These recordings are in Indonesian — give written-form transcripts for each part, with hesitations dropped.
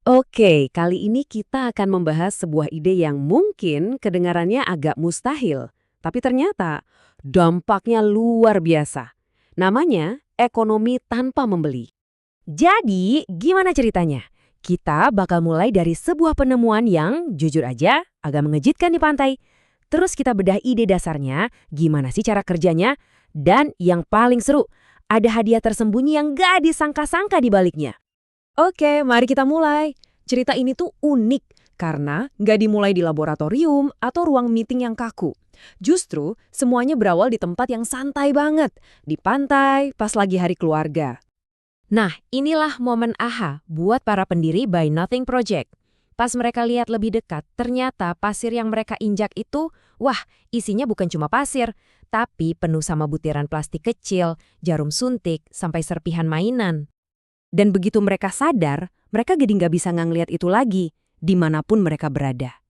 Oke, kali ini kita akan membahas sebuah ide yang mungkin kedengarannya agak mustahil, tapi ternyata dampaknya luar biasa. Namanya ekonomi tanpa membeli. Jadi, gimana ceritanya? Kita bakal mulai dari sebuah penemuan yang, jujur aja, agak mengejutkan di pantai. Terus kita bedah ide dasarnya, gimana sih cara kerjanya, dan yang paling seru, ada hadiah tersembunyi yang gak disangka-sangka di baliknya. Oke, mari kita mulai. Cerita ini tuh unik karena nggak dimulai di laboratorium atau ruang meeting yang kaku. Justru semuanya berawal di tempat yang santai banget, di pantai pas lagi hari keluarga. Nah, inilah momen aha buat para pendiri Buy Nothing Project. Pas mereka lihat lebih dekat, ternyata pasir yang mereka injak itu, wah, isinya bukan cuma pasir, tapi penuh sama butiran plastik kecil, jarum suntik, sampai serpihan mainan. Dan begitu mereka sadar, mereka jadi nggak bisa ngeliat itu lagi, dimanapun mereka berada.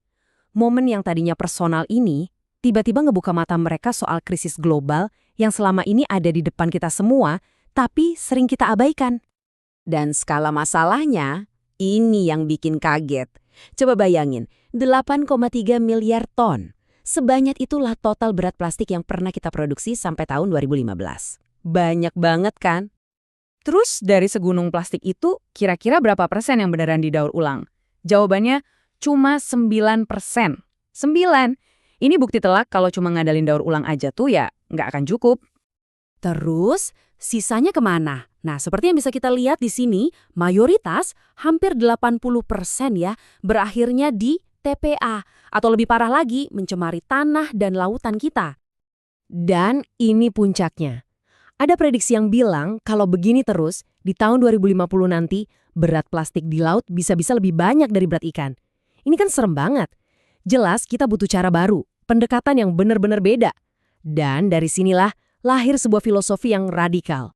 Momen yang tadinya personal ini, tiba-tiba ngebuka mata mereka soal krisis global yang selama ini ada di depan kita semua, tapi sering kita abaikan. Dan skala masalahnya, ini yang bikin kaget. Coba bayangin, 8,3 miliar ton. Sebanyak itulah total berat plastik yang pernah kita produksi sampai tahun 2015. Banyak banget kan? Terus dari segunung plastik itu, kira-kira berapa persen yang beneran didaur ulang? Jawabannya cuma 9%. 9. Ini bukti telak kalau cuma ngadalin daur ulang aja tuh ya nggak akan cukup. Terus, sisanya kemana? Nah, seperti yang bisa kita lihat di sini, mayoritas, hampir 80% ya, berakhirnya di TPA, atau lebih parah lagi, mencemari tanah dan lautan kita. Dan ini puncaknya. Ada prediksi yang bilang kalau begini terus, di tahun 2050 nanti, berat plastik di laut bisa-bisa lebih banyak dari berat ikan. Ini kan serem banget. Jelas kita butuh cara baru, pendekatan yang benar-benar beda. Dan dari sinilah lahir sebuah filosofi yang radikal.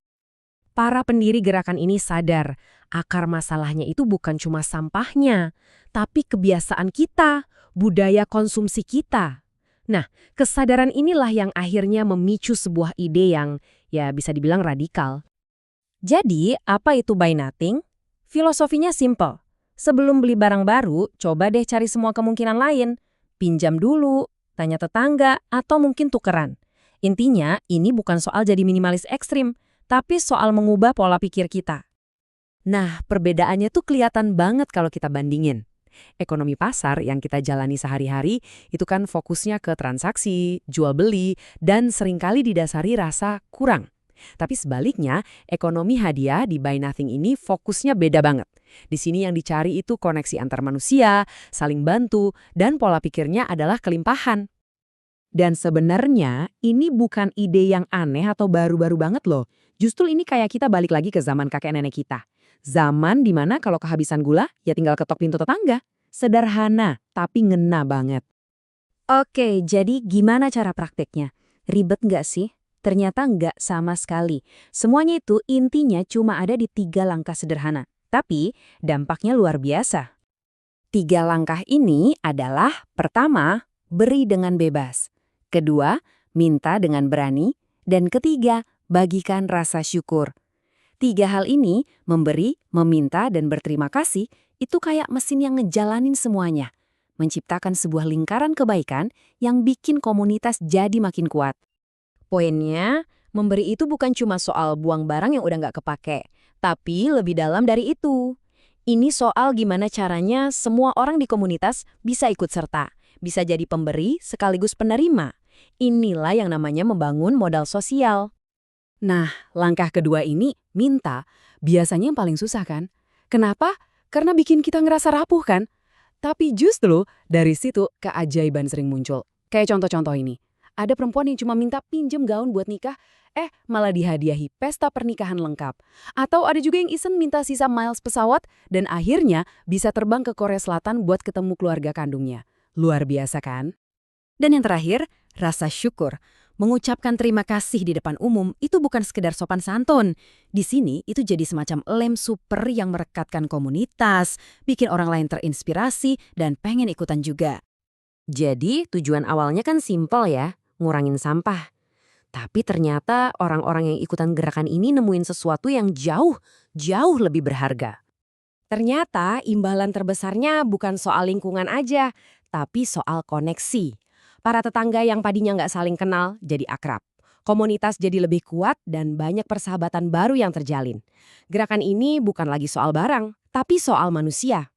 Para pendiri gerakan ini sadar, akar masalahnya itu bukan cuma sampahnya, tapi kebiasaan kita, budaya konsumsi kita. Nah, kesadaran inilah yang akhirnya memicu sebuah ide yang, ya bisa dibilang radikal. Jadi, apa itu buy nothing? Filosofinya simple. Sebelum beli barang baru, coba deh cari semua kemungkinan lain. Pinjam dulu, tanya tetangga, atau mungkin tukeran. Intinya, ini bukan soal jadi minimalis ekstrim, tapi soal mengubah pola pikir kita. Nah, perbedaannya tuh kelihatan banget kalau kita bandingin. Ekonomi pasar yang kita jalani sehari-hari itu kan fokusnya ke transaksi, jual beli, dan seringkali didasari rasa kurang. Tapi sebaliknya, ekonomi hadiah di Buy Nothing ini fokusnya beda banget. Di sini yang dicari itu koneksi antar manusia, saling bantu, dan pola pikirnya adalah kelimpahan. Dan sebenarnya ini bukan ide yang aneh atau baru-baru banget loh. Justru ini kayak kita balik lagi ke zaman kakek nenek kita. Zaman dimana kalau kehabisan gula, ya tinggal ketok pintu tetangga. Sederhana, tapi ngena banget. Oke, jadi gimana cara prakteknya? Ribet nggak sih? Ternyata nggak sama sekali. Semuanya itu intinya cuma ada di 3 langkah sederhana. Tapi dampaknya luar biasa. 3 langkah ini adalah pertama, beri dengan bebas. Kedua, minta dengan berani. Dan ketiga, bagikan rasa syukur. 3 hal ini, memberi, meminta, dan berterima kasih, itu kayak mesin yang ngejalanin semuanya. Menciptakan sebuah lingkaran kebaikan yang bikin komunitas jadi makin kuat. Poinnya, memberi itu bukan cuma soal buang barang yang udah nggak kepake, tapi lebih dalam dari itu. Ini soal gimana caranya semua orang di komunitas bisa ikut serta, bisa jadi pemberi sekaligus penerima. Inilah yang namanya membangun modal sosial. Nah, langkah kedua ini, minta, biasanya yang paling susah kan? Kenapa? Karena bikin kita ngerasa rapuh kan? Tapi justru dari situ keajaiban sering muncul. Kayak contoh-contoh ini. Ada perempuan yang cuma minta pinjem gaun buat nikah, malah dihadiahi pesta pernikahan lengkap. Atau ada juga yang iseng minta sisa miles pesawat dan akhirnya bisa terbang ke Korea Selatan buat ketemu keluarga kandungnya. Luar biasa kan? Dan yang terakhir, rasa syukur. Mengucapkan terima kasih di depan umum itu bukan sekedar sopan santun. Di sini itu jadi semacam lem super yang merekatkan komunitas, bikin orang lain terinspirasi dan pengen ikutan juga. Jadi tujuan awalnya kan simpel ya, ngurangin sampah. Tapi ternyata orang-orang yang ikutan gerakan ini nemuin sesuatu yang jauh lebih berharga. Ternyata imbalan terbesarnya bukan soal lingkungan aja, tapi soal koneksi. Para tetangga yang tadinya nggak saling kenal jadi akrab. Komunitas jadi lebih kuat dan banyak persahabatan baru yang terjalin. Gerakan ini bukan lagi soal barang, tapi soal manusia.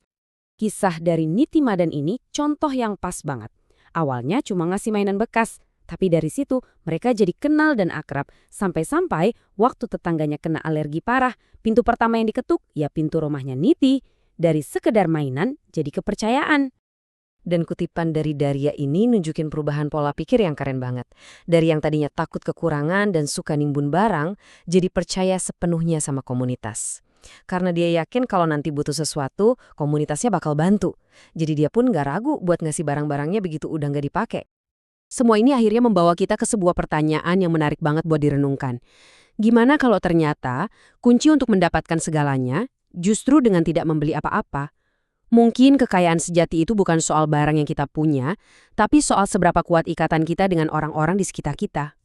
Kisah dari Niti Madan ini contoh yang pas banget. Awalnya cuma ngasih mainan bekas, tapi dari situ mereka jadi kenal dan akrab. Sampai-sampai waktu tetangganya kena alergi parah, pintu pertama yang diketuk ya pintu rumahnya Niti. Dari sekedar mainan jadi kepercayaan. Dan kutipan dari Daria ini nunjukin perubahan pola pikir yang keren banget. Dari yang tadinya takut kekurangan dan suka nimbun barang, jadi percaya sepenuhnya sama komunitas. Karena dia yakin kalau nanti butuh sesuatu, komunitasnya bakal bantu. Jadi dia pun gak ragu buat ngasih barang-barangnya begitu udah gak dipakai. Semua ini akhirnya membawa kita ke sebuah pertanyaan yang menarik banget buat direnungkan. Gimana kalau ternyata kunci untuk mendapatkan segalanya justru dengan tidak membeli apa-apa? Mungkin kekayaan sejati itu bukan soal barang yang kita punya, tapi soal seberapa kuat ikatan kita dengan orang-orang di sekitar kita.